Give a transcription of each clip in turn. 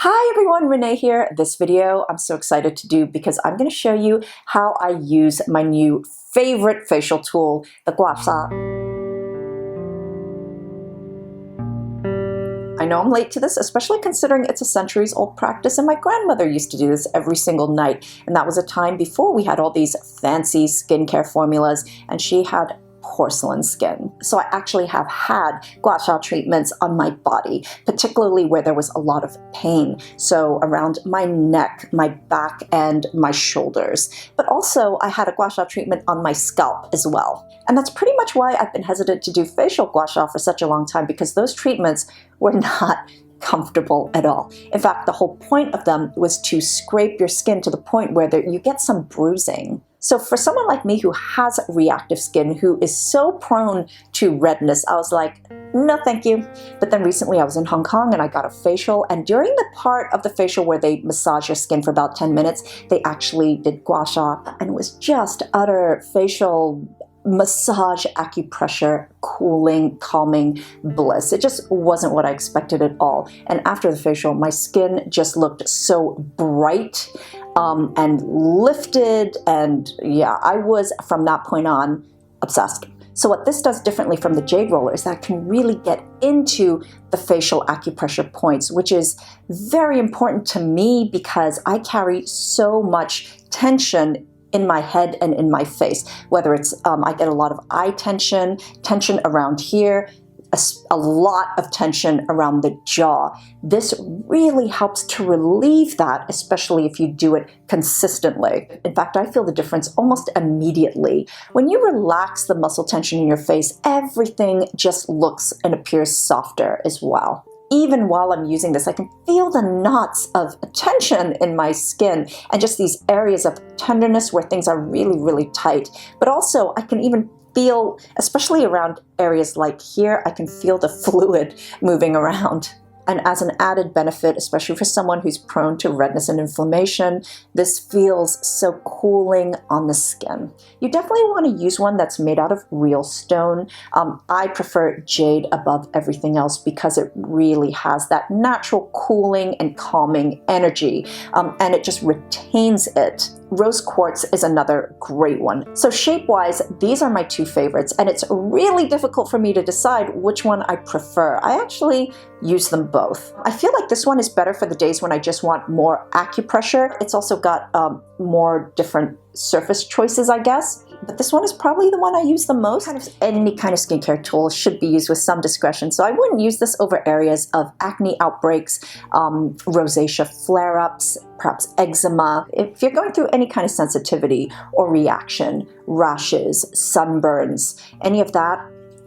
Hi everyone, Renee here. This video I'm so excited to do because I'm going to show you how I use my new favorite facial tool, the Gua Sha. I know I'm late to this, especially considering it's a centuries-old practice, and my grandmother used to do this every single night, and that was a time before we had all these fancy skincare formulas, and she had porcelain skin. So I actually have had Gua Sha treatments on my body, particularly where there was a lot of pain. So around my neck, my back, and my shoulders. But also I had a Gua Sha treatment on my scalp as well. And that's pretty much why I've been hesitant to do facial Gua Sha for such a long time, because those treatments were not comfortable at all. In fact, the whole point of them was to scrape your skin to the point where you get some bruising. So for someone like me who has reactive skin, who is so prone to redness, I was like, no thank you. But then recently I was in Hong Kong and I got a facial, and during the part of the facial where they massage your skin for about 10 minutes, they actually did Gua Sha, and it was just utter facial massage, acupressure, cooling, calming bliss. It just wasn't what I expected at all. And after the facial, my skin just looked so bright and lifted, and yeah, I was from that point on obsessed. So what this does differently from the Jade roller is that I can really get into the facial acupressure points, which is very important to me because I carry so much tension in my head and in my face, whether it's I get a lot of eye tension around here, a lot of tension around the jaw. This really helps to relieve that, especially if you do it consistently. In fact, I feel the difference almost immediately. When you relax the muscle tension in your face, everything just looks and appears softer as well. Even while I'm using this, I can feel the knots of tension in my skin and just these areas of tenderness where things are really, really tight. But also I can even feel, especially around areas like here, I can feel the fluid moving around. And as an added benefit, especially for someone who's prone to redness and inflammation, this feels so cooling on the skin. You definitely want to use one that's made out of real stone. I prefer Jade above everything else because it really has that natural cooling and calming energy, and it just retains it. Rose quartz is another great one. So shape-wise, these are my two favorites, and it's really difficult for me to decide which one I prefer. I actually use them both. I feel like this one is better for the days when I just want more acupressure. It's also got more different surface choices, I guess. But this one is probably the one I use the most. Any kind of skincare tool should be used with some discretion, so I wouldn't use this over areas of acne outbreaks, rosacea flare-ups, perhaps eczema. If you're going through any kind of sensitivity or reaction, rashes, sunburns, any of that,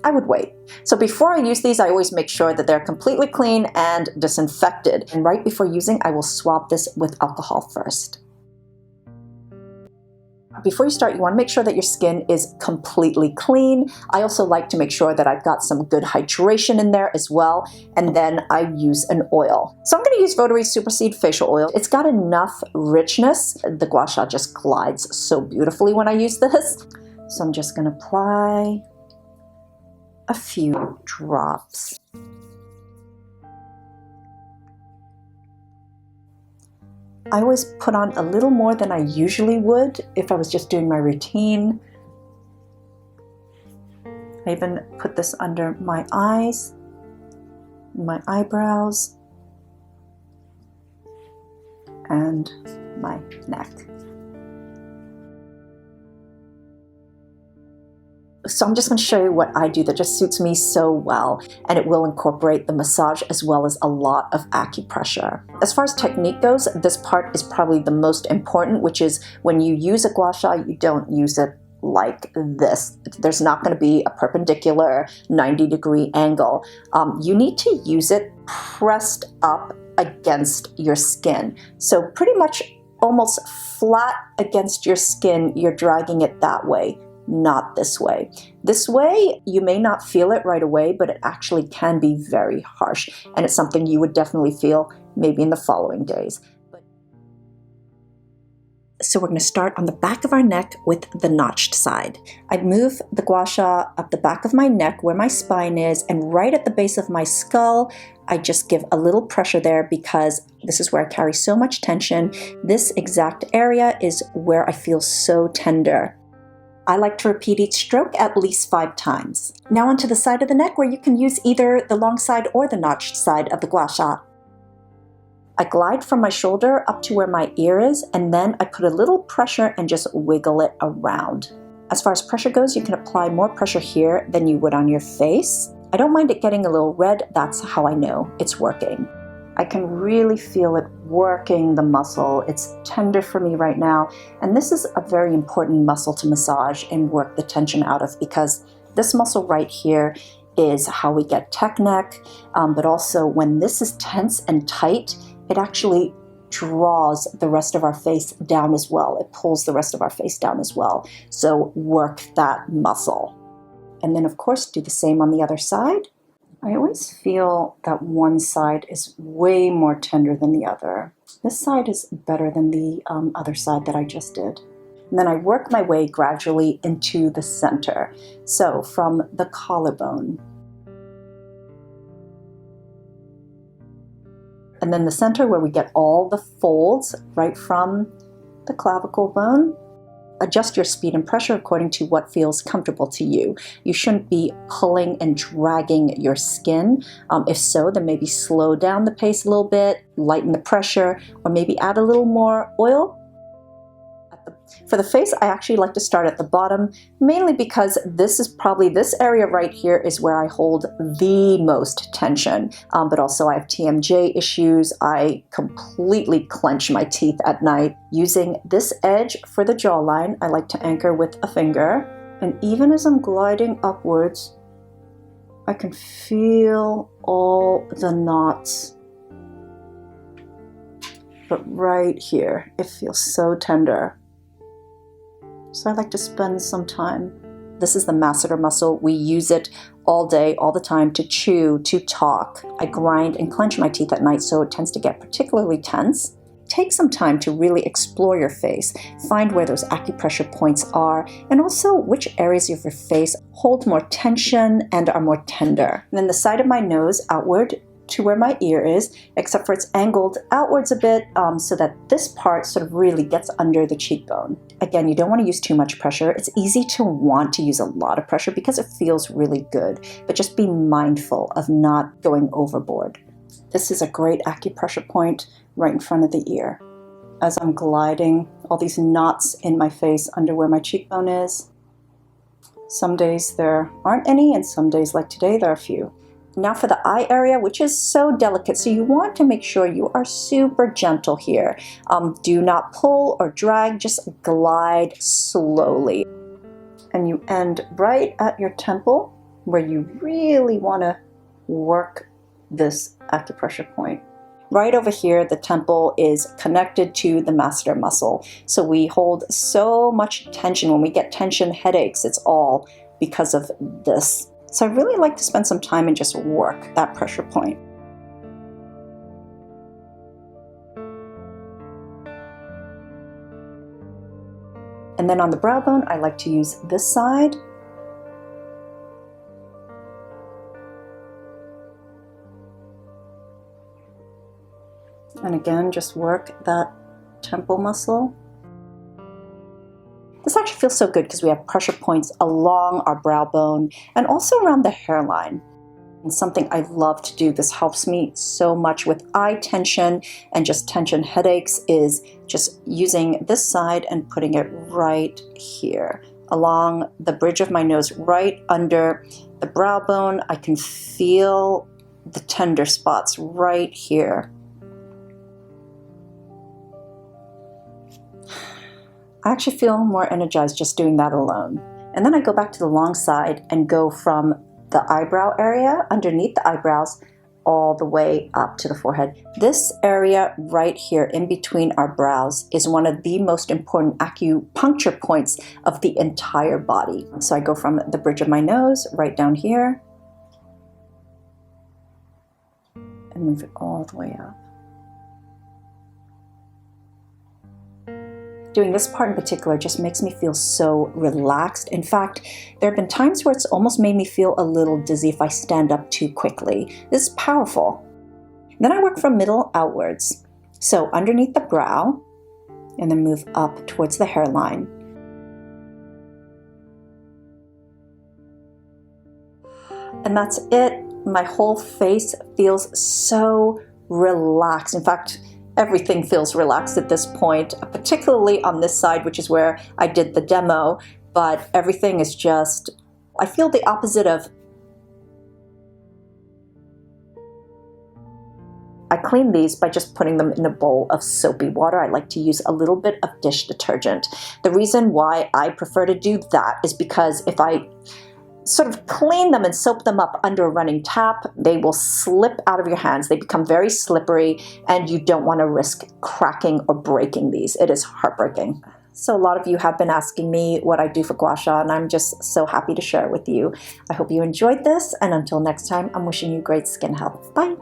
I would wait. So before I use these, I always make sure that they're completely clean and disinfected. And right before using, I will swab this with alcohol first. Before you start, you want to make sure that your skin is completely clean. I also like to make sure that I've got some good hydration in there as well, and then I use an oil. So I'm going to use Votary Superseed Facial Oil. It's got enough richness. The Gua Sha just glides so beautifully when I use this. So I'm just going to apply a few drops. I always put on a little more than I usually would if I was just doing my routine. I even put this under my eyes, my eyebrows, and my neck. So I'm just going to show you what I do that just suits me so well, and it will incorporate the massage as well as a lot of acupressure. As far as technique goes, this part is probably the most important, which is when you use a Gua Sha, you don't use it like this. There's not going to be a perpendicular 90-degree angle. You need to use it pressed up against your skin. So pretty much almost flat against your skin, you're dragging it that way. Not this way. This way, you may not feel it right away, but it actually can be very harsh. And it's something you would definitely feel maybe in the following days. So we're going to start on the back of our neck with the notched side. I move the Gua Sha up the back of my neck where my spine is, and right at the base of my skull, I just give a little pressure there because this is where I carry so much tension. This exact area is where I feel so tender. I like to repeat each stroke at least 5 times. Now onto the side of the neck where you can use either the long side or the notched side of the Gua Sha. I glide from my shoulder up to where my ear is, and then I put a little pressure and just wiggle it around. As far as pressure goes, you can apply more pressure here than you would on your face. I don't mind it getting a little red, that's how I know it's working. I can really feel it working the muscle. It's tender for me right now, and this is a very important muscle to massage and work the tension out of, because this muscle right here is how we get tech neck, but also when this is tense and tight, it actually draws the rest of our face down as well. It pulls the rest of our face down as well. So work that muscle. And then of course do the same on the other side. I always feel that one side is way more tender than the other. This side is better than the other side that I just did. And then I work my way gradually into the center. So from the collarbone. And then the center where we get all the folds right from the clavicle bone. Adjust your speed and pressure according to what feels comfortable to you. You shouldn't be pulling and dragging your skin. If so, then maybe slow down the pace a little bit, lighten the pressure, or maybe add a little more oil. For the face, I actually like to start at the bottom, mainly because this area right here is where I hold the most tension. But also I have TMJ issues. I completely clench my teeth at night. Using this edge for the jawline, I like to anchor with a finger. And even as I'm gliding upwards, I can feel all the knots. But right here, it feels so tender. So I like to spend some time. This is the masseter muscle. We use it all day, all the time, to chew, to talk. I grind and clench my teeth at night, so it tends to get particularly tense. Take some time to really explore your face. Find where those acupressure points are, and also which areas of your face hold more tension and are more tender. And then the side of my nose outward to where my ear is, except for it's angled outwards a bit so that this part sort of really gets under the cheekbone. Again, you don't want to use too much pressure. It's easy to want to use a lot of pressure because it feels really good, but just be mindful of not going overboard. This is a great acupressure point right in front of the ear. As I'm gliding, all these knots in my face under where my cheekbone is. Some days there aren't any, and some days like today there are a few. Now for the eye area, which is so delicate, so you want to make sure you are super gentle here. Do not pull or drag, just glide slowly. And you end right at your temple where you really want to work this acupressure point. Right over here, the temple is connected to the masseter muscle. So we hold so much tension. When we get tension headaches, it's all because of this. So I really like to spend some time and just work that pressure point. And then on the brow bone, I like to use this side. And again, just work that temple muscle. This actually feels so good because we have pressure points along our brow bone and also around the hairline. And something I love to do, this helps me so much with eye tension and just tension headaches, is just using this side and putting it right here along the bridge of my nose, right under the brow bone. I can feel the tender spots right here. I actually feel more energized just doing that alone. And then I go back to the long side and go from the eyebrow area, underneath the eyebrows, all the way up to the forehead. This area right here in between our brows is one of the most important acupuncture points of the entire body. So I go from the bridge of my nose right down here and move it all the way up. Doing this part in particular just makes me feel so relaxed. In fact, there have been times where it's almost made me feel a little dizzy if I stand up too quickly. This is powerful. Then I work from middle outwards. So underneath the brow, and then move up towards the hairline. And that's it. My whole face feels so relaxed. In fact, everything feels relaxed at this point, particularly on this side, which is where I did the demo, but everything is just, I feel the opposite of. I clean these by just putting them in a bowl of soapy water. I like to use a little bit of dish detergent. The reason why I prefer to do that is because if I sort of clean them and soap them up under a running tap, they will slip out of your hands. They become very slippery, and you don't want to risk cracking or breaking these. It is heartbreaking. So a lot of you have been asking me what I do for Gua Sha, and I'm just so happy to share it with you. I hope you enjoyed this, and until next time, I'm wishing you great skin health. Bye!